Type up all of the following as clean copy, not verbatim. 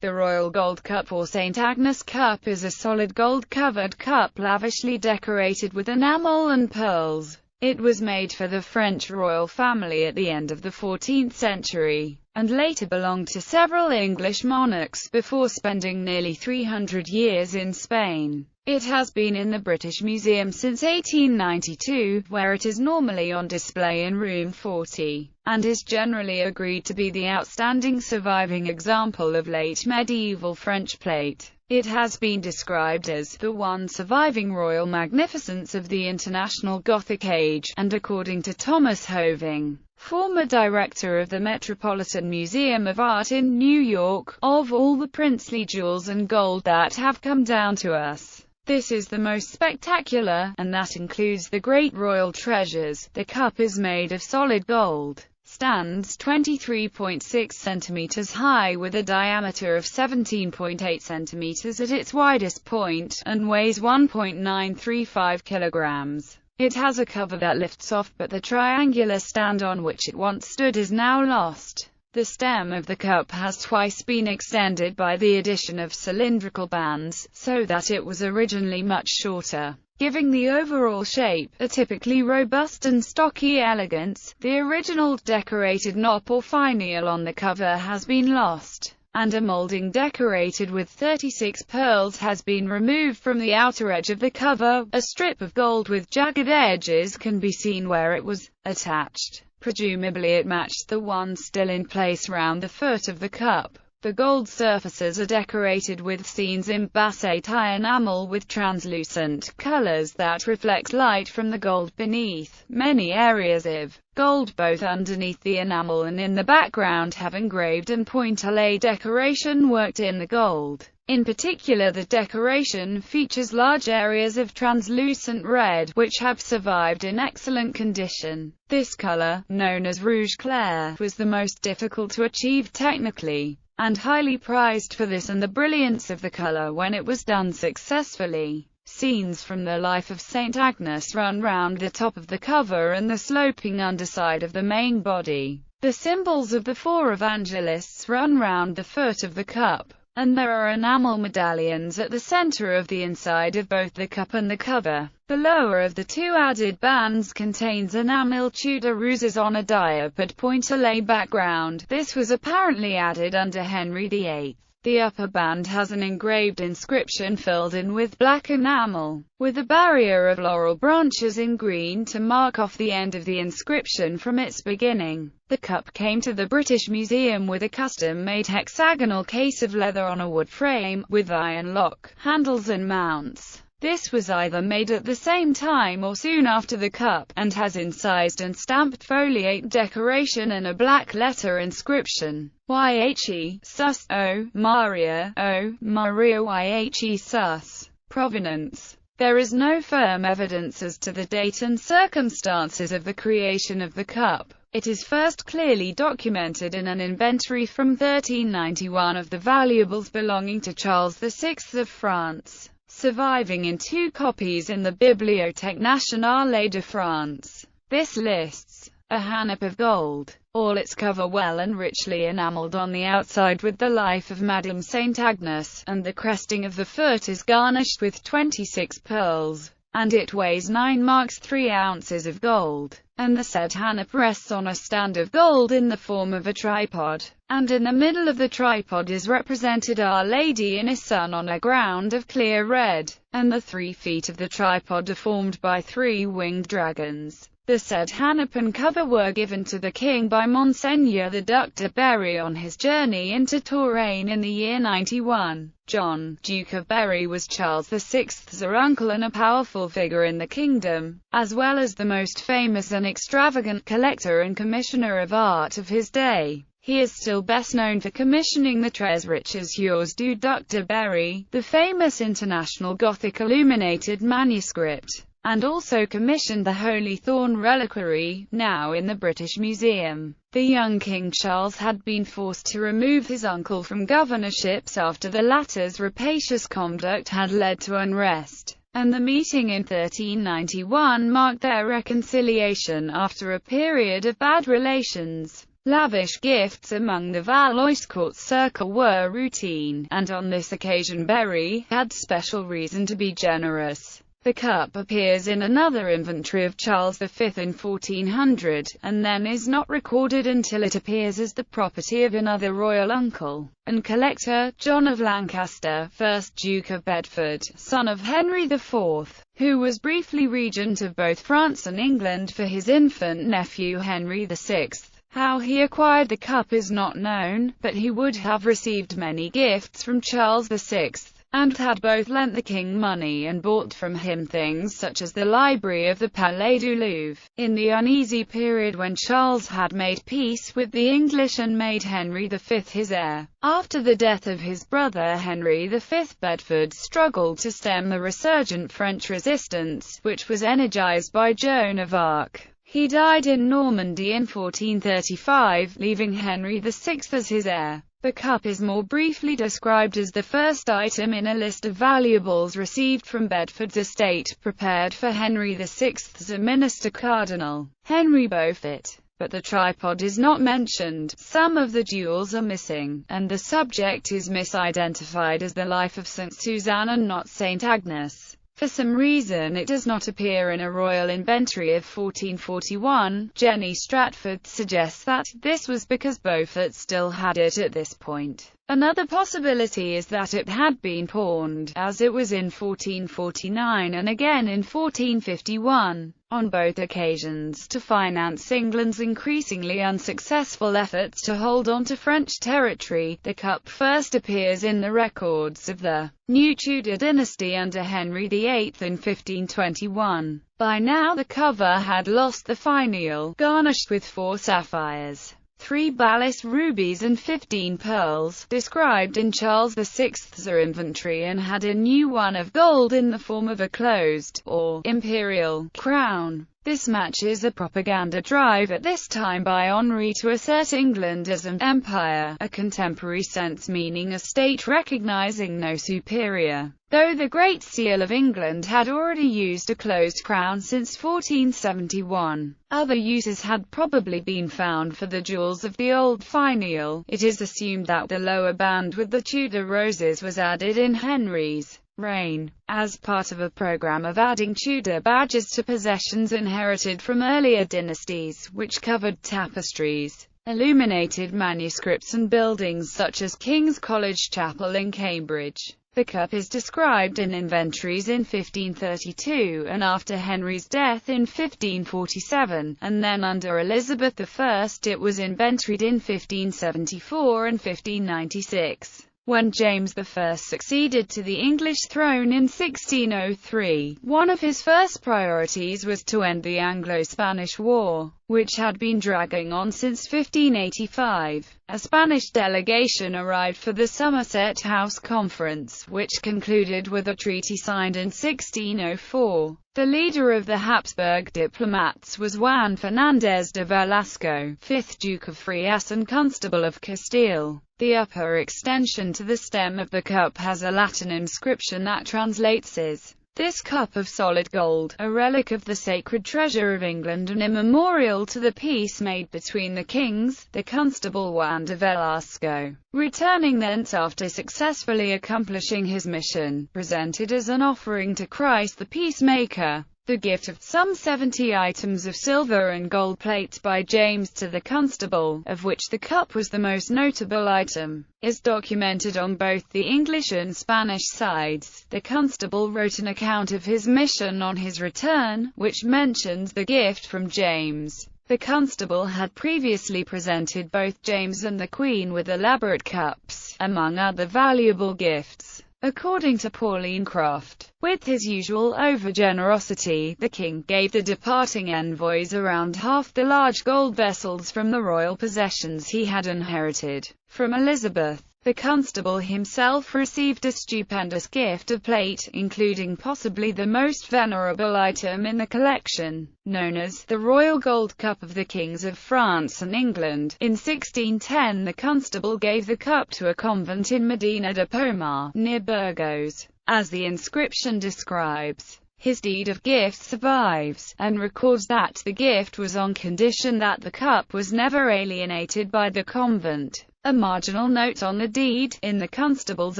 The Royal Gold Cup or Saint Agnes Cup is a solid gold-covered cup lavishly decorated with enamel and pearls. It was made for the French royal family at the end of the 14th century, and later belonged to several English monarchs, before spending nearly 300 years in Spain. It has been in the British Museum since 1892, where it is normally on display in room 40, and is generally agreed to be the outstanding surviving example of late medieval French plate. It has been described as the one surviving royal magnificence of the international Gothic age, and according to Thomas Hoving, former director of the Metropolitan Museum of Art in New York, of all the princely jewels and gold that have come down to us, this is the most spectacular, and that includes the great royal treasures. The cup is made of solid gold, stands 23.6 centimeters high with a diameter of 17.8 centimeters at its widest point, and weighs 1.935 kilograms. It has a cover that lifts off, but the triangular stand on which it once stood is now lost. The stem of the cup has twice been extended by the addition of cylindrical bands, so that it was originally much shorter, giving the overall shape a typically robust and stocky elegance. The original decorated knop or finial on the cover has been lost, and a molding decorated with 36 pearls has been removed from the outer edge of the cover. A strip of gold with jagged edges can be seen where it was attached. Presumably it matched the one still in place round the foot of the cup. The gold surfaces are decorated with scenes in bassate enamel with translucent colors that reflect light from the gold beneath. Many areas of gold both underneath the enamel and in the background have engraved and pointillé decoration worked in the gold. In particular, the decoration features large areas of translucent red, which have survived in excellent condition. This color, known as rouge clair, was the most difficult to achieve technically, and highly prized for this and the brilliance of the color when it was done successfully. Scenes from the life of Saint Agnes run round the top of the cover and the sloping underside of the main body. The symbols of the four evangelists run round the foot of the cup, and there are enamel medallions at the center of the inside of both the cup and the cover. The lower of the two added bands contains enamel Tudor ruses on a diapered pointillé background. This was apparently added under Henry VIII. The upper band has an engraved inscription filled in with black enamel, with a barrier of laurel branches in green to mark off the end of the inscription from its beginning. The cup came to the British Museum with a custom-made hexagonal case of leather on a wood frame, with iron lock, handles and mounts. This was either made at the same time or soon after the cup, and has incised and stamped foliate decoration and a black letter inscription. YHE, Sus, O, Maria, YHE Sus. Provenance. There is no firm evidence as to the date and circumstances of the creation of the cup. It is first clearly documented in an inventory from 1391 of the valuables belonging to Charles VI of France, surviving in 2 copies in the Bibliothèque Nationale de France. This lists a hanap of gold, all its cover well and richly enameled on the outside with the life of Madame Saint Agnes, and the cresting of the foot is garnished with 26 pearls, and it weighs 9 marks 3 ounces of gold, and the said hanap rests on a stand of gold in the form of a tripod, and in the middle of the tripod is represented Our Lady and a sun on a ground of clear red, and the 3 feet of the tripod are formed by 3 winged dragons. The said hanap and cover were given to the king by Monseigneur the Duc de Berry on his journey into Touraine in the year 91. John, Duke of Berry, was Charles VI's uncle and a powerful figure in the kingdom, as well as the most famous and extravagant collector and commissioner of art of his day. He is still best known for commissioning the Très Riches du Duc de Berry, the famous international Gothic illuminated manuscript, and also commissioned the Holy Thorn Reliquary, now in the British Museum. The young King Charles had been forced to remove his uncle from governorships after the latter's rapacious conduct had led to unrest, and the meeting in 1391 marked their reconciliation after a period of bad relations. Lavish gifts among the Valois court circle were routine, and on this occasion Berry had special reason to be generous. The cup appears in another inventory of Charles V in 1400, and then is not recorded until it appears as the property of another royal uncle and collector, John of Lancaster, 1st Duke of Bedford, son of Henry IV, who was briefly regent of both France and England for his infant nephew Henry VI. How he acquired the cup is not known, but he would have received many gifts from Charles VI, and had both lent the king money and bought from him things such as the library of the Palais du Louvre. In the uneasy period when Charles had made peace with the English and made Henry V his heir, after the death of his brother Henry V, Bedford struggled to stem the resurgent French resistance, which was energized by Joan of Arc. He died in Normandy in 1435, leaving Henry VI as his heir. The cup is more briefly described as the first item in a list of valuables received from Bedford's estate, prepared for Henry VI's minister Cardinal Henry Beaufort. But the tripod is not mentioned, some of the jewels are missing, and the subject is misidentified as the life of St. Suzanne and not Saint Agnes. For some reason it does not appear in a royal inventory of 1441. Jenny Stratford suggests that this was because Beaufort still had it at this point. Another possibility is that it had been pawned, as it was in 1449 and again in 1451, on both occasions, to finance England's increasingly unsuccessful efforts to hold on to French territory. The cup first appears in the records of the new Tudor dynasty under Henry VIII in 1521. By now the cover had lost the finial, garnished with 4 sapphires, 3 Balas rubies and 15 pearls, described in Charles VI's inventory, and had a new one of gold in the form of a closed, or imperial, crown. This matches a propaganda drive at this time by Henri to assert England as an empire, a contemporary sense meaning a state recognizing no superior. Though the Great Seal of England had already used a closed crown since 1471, other uses had probably been found for the jewels of the old finial. It is assumed that the lower band with the Tudor roses was added in Henry's reign, as part of a program of adding Tudor badges to possessions inherited from earlier dynasties, which covered tapestries, illuminated manuscripts and buildings such as King's College Chapel in Cambridge. The cup is described in inventories in 1532, and after Henry's death in 1547, and then under Elizabeth I it was inventoried in 1574 and 1596. When James I succeeded to the English throne in 1603, one of his first priorities was to end the Anglo-Spanish War, which had been dragging on since 1585. A Spanish delegation arrived for the Somerset House Conference, which concluded with a treaty signed in 1604. The leader of the Habsburg diplomats was Juan Fernández de Velasco, 5th Duke of Frias and Constable of Castile. The upper extension to the stem of the cup has a Latin inscription that translates as, "This cup of solid gold, a relic of the sacred treasure of England and a memorial to the peace made between the kings." The Constable Juan de Velasco, returning thence after successfully accomplishing his mission, presented as an offering to Christ the Peacemaker the gift of some 70 items of silver and gold plates by James to the Constable, of which the cup was the most notable item, is documented on both the English and Spanish sides. The Constable wrote an account of his mission on his return, which mentions the gift from James. The Constable had previously presented both James and the Queen with elaborate cups, among other valuable gifts. According to Pauline Croft, with his usual over-generosity, the king gave the departing envoys around half the large gold vessels from the royal possessions he had inherited from Elizabeth. The Constable himself received a stupendous gift of plate, including possibly the most venerable item in the collection, known as the Royal Gold Cup of the Kings of France and England. In 1610 the Constable gave the cup to a convent in Medina de Pomar, near Burgos. As the inscription describes, His deed of gift survives, and records that the gift was on condition that the cup was never alienated by the convent. A marginal note on the deed, in the constable's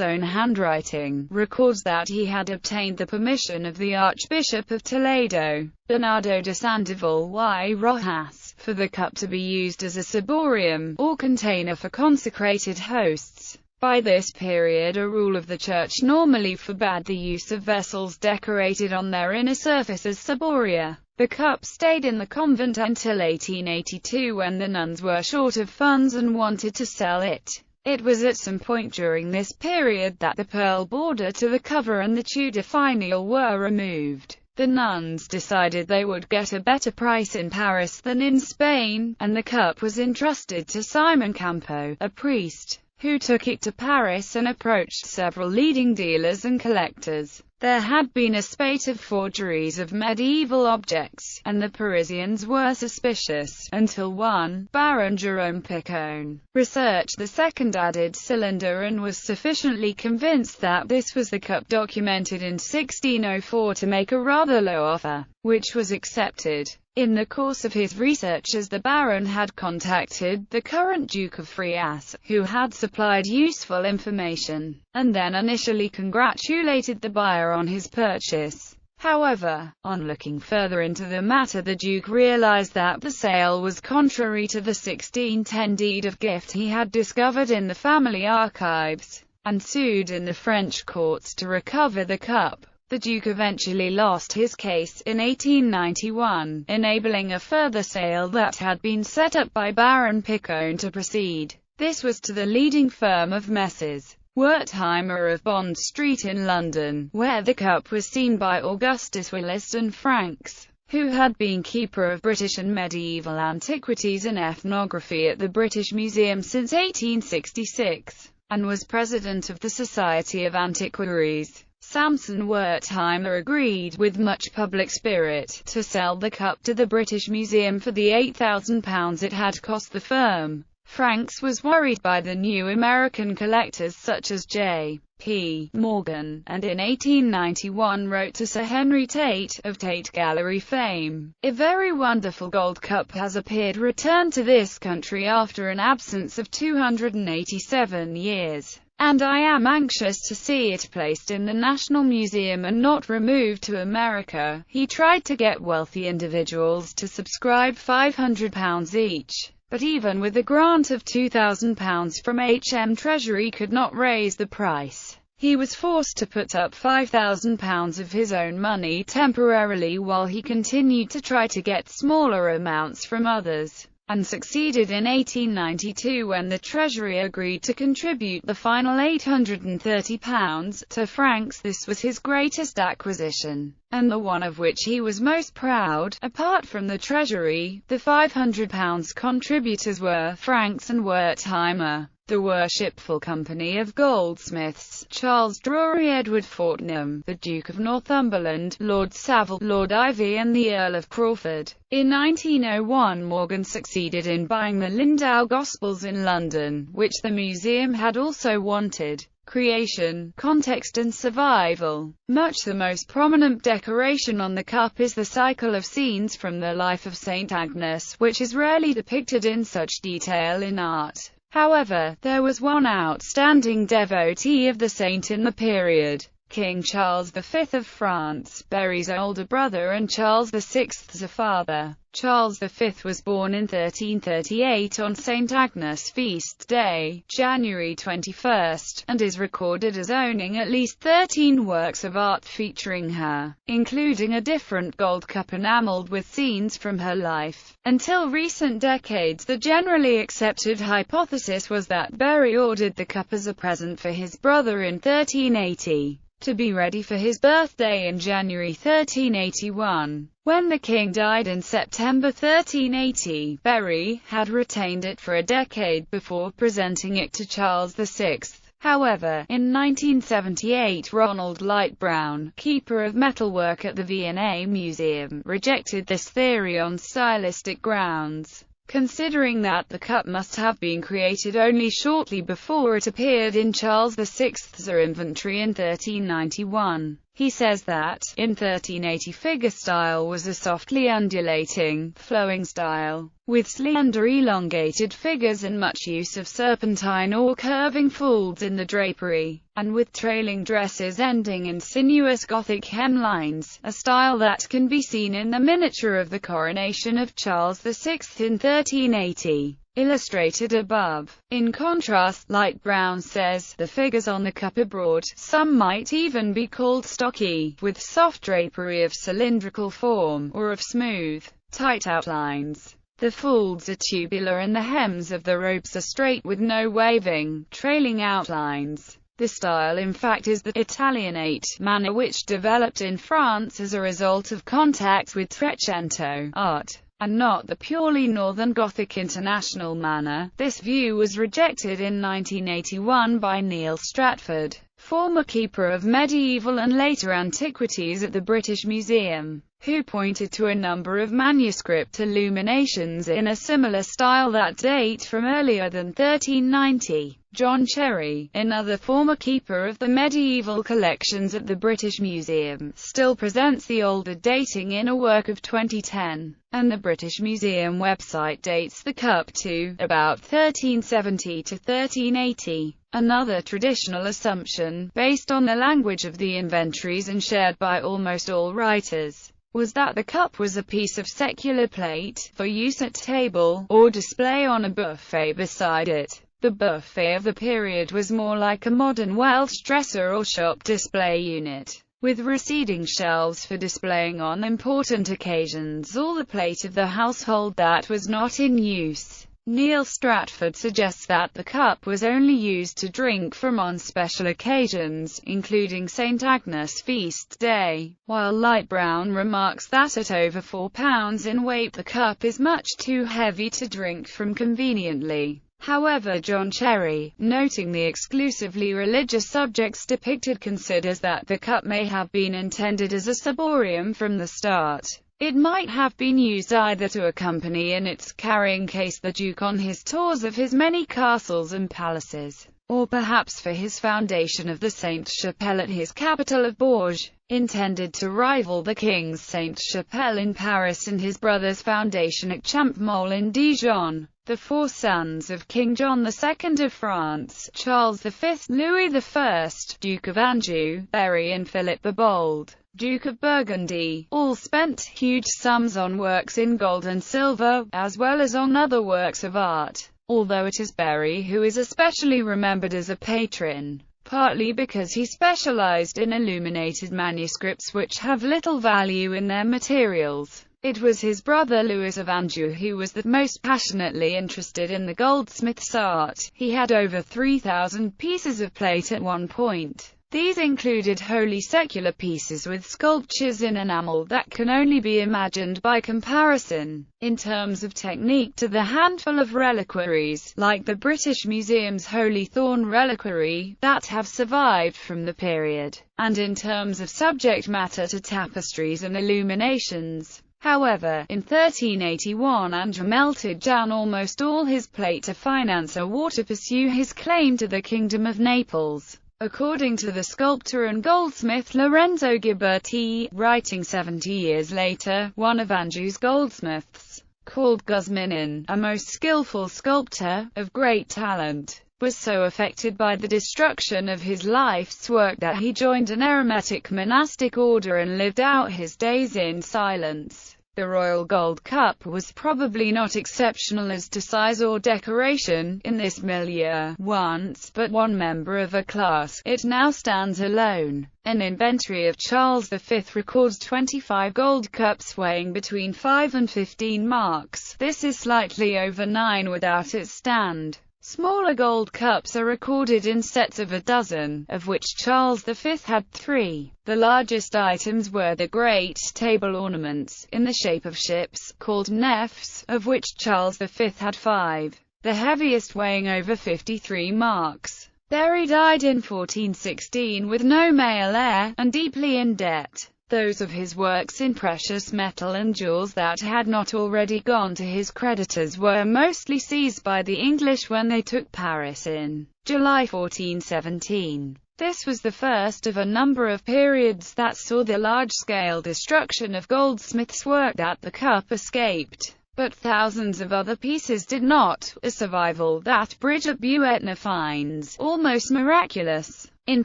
own handwriting, records that he had obtained the permission of the Archbishop of Toledo, Bernardo de Sandoval y Rojas, for the cup to be used as a ciborium, or container for consecrated hosts. By this period, a rule of the Church normally forbade the use of vessels decorated on their inner surface as ciboria. The cup stayed in the convent until 1882, when the nuns were short of funds and wanted to sell it. It was at some point during this period that the pearl border to the cover and the Tudor finial were removed. The nuns decided they would get a better price in Paris than in Spain, and the cup was entrusted to Simon Campo, a priest, who took it to Paris and approached several leading dealers and collectors. There had been a spate of forgeries of medieval objects, and the Parisians were suspicious, until one, Baron Jerome Picon, researched the second added cylinder and was sufficiently convinced that this was the cup documented in 1604 to make a rather low offer, which was accepted. In the course of his researches, the Baron had contacted the current Duke of Frias, who had supplied useful information, and then initially congratulated the buyer on his purchase. However, on looking further into the matter, the Duke realized that the sale was contrary to the 1610 deed of gift he had discovered in the family archives, and sued in the French courts to recover the cup. The Duke eventually lost his case in 1891, enabling a further sale that had been set up by Baron Picon to proceed. This was to the leading firm of Messrs. Wertheimer of Bond Street in London, where the cup was seen by Augustus Williston Franks, who had been keeper of British and medieval antiquities and ethnography at the British Museum since 1866, and was president of the Society of Antiquaries. Samson Wertheimer agreed, with much public spirit, to sell the cup to the British Museum for the £8,000 it had cost the firm. Franks was worried by the new American collectors such as J. P. Morgan, and in 1891 wrote to Sir Henry Tate, of Tate Gallery fame, "A very wonderful gold cup has appeared returned to this country after an absence of 287 years. And I am anxious to see it placed in the National Museum and not removed to America." He tried to get wealthy individuals to subscribe £500 each, but even with a grant of £2,000 from HM Treasury could not raise the price. He was forced to put up £5,000 of his own money temporarily while he continued to try to get smaller amounts from others, and succeeded in 1892 when the Treasury agreed to contribute the final £830 to Franks. This was his greatest acquisition, and the one of which he was most proud. Apart from the Treasury, the £500 contributors were Franks and Wertheimer, the Worshipful Company of Goldsmiths, Charles Drury, Edward Fortnum, the Duke of Northumberland, Lord Savile, Lord Ivy and the Earl of Crawford. In 1901 Morgan succeeded in buying the Lindau Gospels in London, which the museum had also wanted. Creation, context and survival. Much the most prominent decoration on the cup is the cycle of scenes from the life of Saint Agnes, which is rarely depicted in such detail in art. However, there was one outstanding devotee of the saint in the period, King Charles V of France, Berry's older brother and Charles VI's father. Charles V was born in 1338 on Saint Agnes' feast day, January 21, and is recorded as owning at least 13 works of art featuring her, including a different gold cup enameled with scenes from her life. Until recent decades, the generally accepted hypothesis was that Berry ordered the cup as a present for his brother in 1380. To be ready for his birthday in January 1381. When the king died in September 1380, Berry had retained it for a decade before presenting it to Charles VI. However, in 1978 Ronald Light Brown, keeper of metalwork at the V&A Museum, rejected this theory on stylistic grounds, considering that the cup must have been created only shortly before it appeared in Charles VI's inventory in 1391. He says that, in 1380 figure style was a softly undulating, flowing style, with slender elongated figures and much use of serpentine or curving folds in the drapery, and with trailing dresses ending in sinuous Gothic hemlines, a style that can be seen in the miniature of the coronation of Charles VI in 1380. Illustrated above. In contrast, light brown says, the figures on the cup are broad, some might even be called stocky, with soft drapery of cylindrical form, or of smooth, tight outlines. The folds are tubular and the hems of the robes are straight with no waving, trailing outlines. This style in fact is the Italianate manner which developed in France as a result of contacts with Trecento art, and not the purely Northern Gothic international manner. This view was rejected in 1981 by Neil Stratford, former keeper of medieval and later antiquities at the British Museum, who pointed to a number of manuscript illuminations in a similar style that date from earlier than 1390. John Cherry, another former keeper of the medieval collections at the British Museum, still presents the older dating in a work of 2010, and the British Museum website dates the cup to about 1370 to 1380. Another traditional assumption, based on the language of the inventories and shared by almost all writers, was that the cup was a piece of secular plate, for use at table, or display on a buffet beside it. The buffet of the period was more like a modern Welsh dresser or shop display unit, with receding shelves for displaying on important occasions all the plate of the household that was not in use. Neil Stratford suggests that the cup was only used to drink from on special occasions, including Saint Agnes feast day, while light brown remarks that at over 4 pounds in weight the cup is much too heavy to drink from conveniently. However, John Cherry, noting the exclusively religious subjects depicted, considers that the cup may have been intended as a ciborium from the start. It might have been used either to accompany in its carrying case the Duke on his tours of his many castles and palaces, or perhaps for his foundation of the Sainte-Chapelle at his capital of Bourges, intended to rival the King's Sainte-Chapelle in Paris and his brother's foundation at Champmole in Dijon. The four sons of King John II of France, Charles V, Louis I, Duke of Anjou, Berry and Philip the Bold, Duke of Burgundy, all spent huge sums on works in gold and silver, as well as on other works of art, although it is Berry who is especially remembered as a patron, partly because he specialized in illuminated manuscripts which have little value in their materials. It was his brother Louis of Anjou who was the most passionately interested in the goldsmith's art. He had over 3,000 pieces of plate at one point. These included wholly secular pieces with sculptures in enamel that can only be imagined by comparison, in terms of technique, to the handful of reliquaries, like the British Museum's Holy Thorn reliquary, that have survived from the period, and in terms of subject matter to tapestries and illuminations. However, in 1381 Anjou melted down almost all his plate to finance a war to pursue his claim to the Kingdom of Naples. According to the sculptor and goldsmith Lorenzo Ghiberti, writing 70 years later, one of Anjou's goldsmiths, called Guzminin, a most skillful sculptor, of great talent, was so affected by the destruction of his life's work that he joined an eremitic monastic order and lived out his days in silence. The royal gold cup was probably not exceptional as to size or decoration in this milieu once, but one member of a class. It now stands alone. An inventory of Charles V records 25 gold cups weighing between 5 and 15 marks. This is slightly over 9 without its stand. Smaller gold cups are recorded in sets of a dozen, of which Charles V had 3. The largest items were the great table ornaments, in the shape of ships, called nefs, of which Charles V had 5, the heaviest weighing over 53 marks. Berry died in 1416 with no male heir, and deeply in debt. Those of his works in precious metal and jewels that had not already gone to his creditors were mostly seized by the English when they took Paris in July 1417. This was the first of a number of periods that saw the large-scale destruction of goldsmiths' work that the cup escaped. But thousands of other pieces did not, a survival that Bridget Buettner finds almost miraculous. In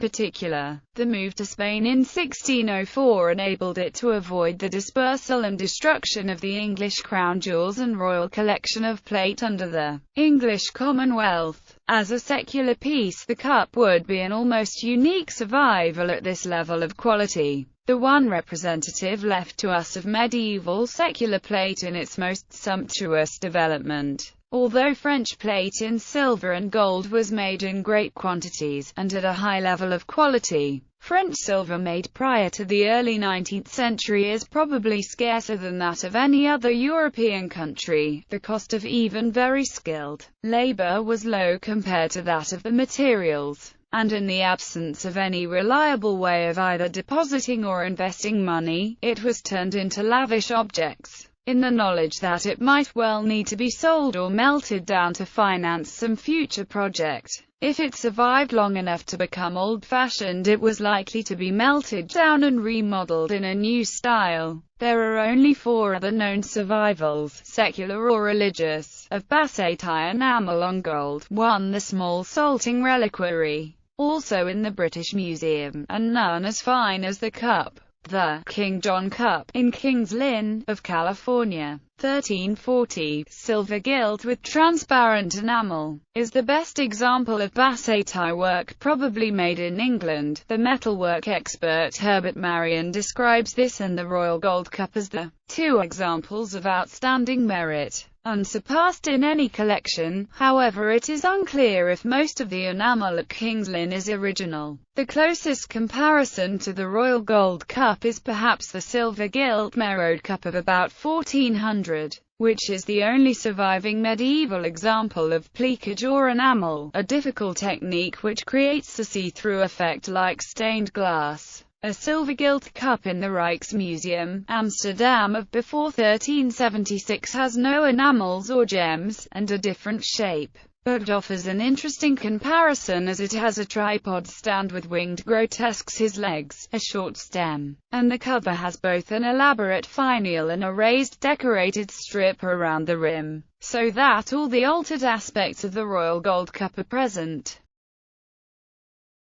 particular, the move to Spain in 1604 enabled it to avoid the dispersal and destruction of the English crown jewels and royal collection of plate under the English Commonwealth. As a secular piece, the cup would be an almost unique survival at this level of quality. The one representative left to us of medieval secular plate in its most sumptuous development. Although French plate in silver and gold was made in great quantities, and at a high level of quality, French silver made prior to the early 19th century is probably scarcer than that of any other European country. The cost of even very skilled labor was low compared to that of the materials, and in the absence of any reliable way of either depositing or investing money, it was turned into lavish objects, in the knowledge that it might well need to be sold or melted down to finance some future project. If it survived long enough to become old-fashioned, it was likely to be melted down and remodeled in a new style. There are only 4 other known survivals, secular or religious, of Bassetai enamel on gold. 1. The small salting reliquary, also in the British Museum, and none as fine as the cup. The King John Cup, in Kings Lynn, of California, 1340, silver gilt with transparent enamel, is the best example of Bassetai work probably made in England. The metalwork expert Herbert Marion describes this and the Royal Gold Cup as the 2 examples of outstanding merit, unsurpassed in any collection. However, it is unclear if most of the enamel at Kings Lynn is original. The closest comparison to the Royal Gold Cup is perhaps the silver gilt Merode cup of about 1400, which is the only surviving medieval example of pliquage or enamel, a difficult technique which creates a see-through effect like stained glass. A silver gilt cup in the Rijksmuseum, Amsterdam of before 1376 has no enamels or gems, and a different shape, but offers an interesting comparison as it has a tripod stand with winged grotesques, his legs, a short stem, and the cover has both an elaborate finial and a raised decorated strip around the rim, so that all the altered aspects of the Royal Gold Cup are present.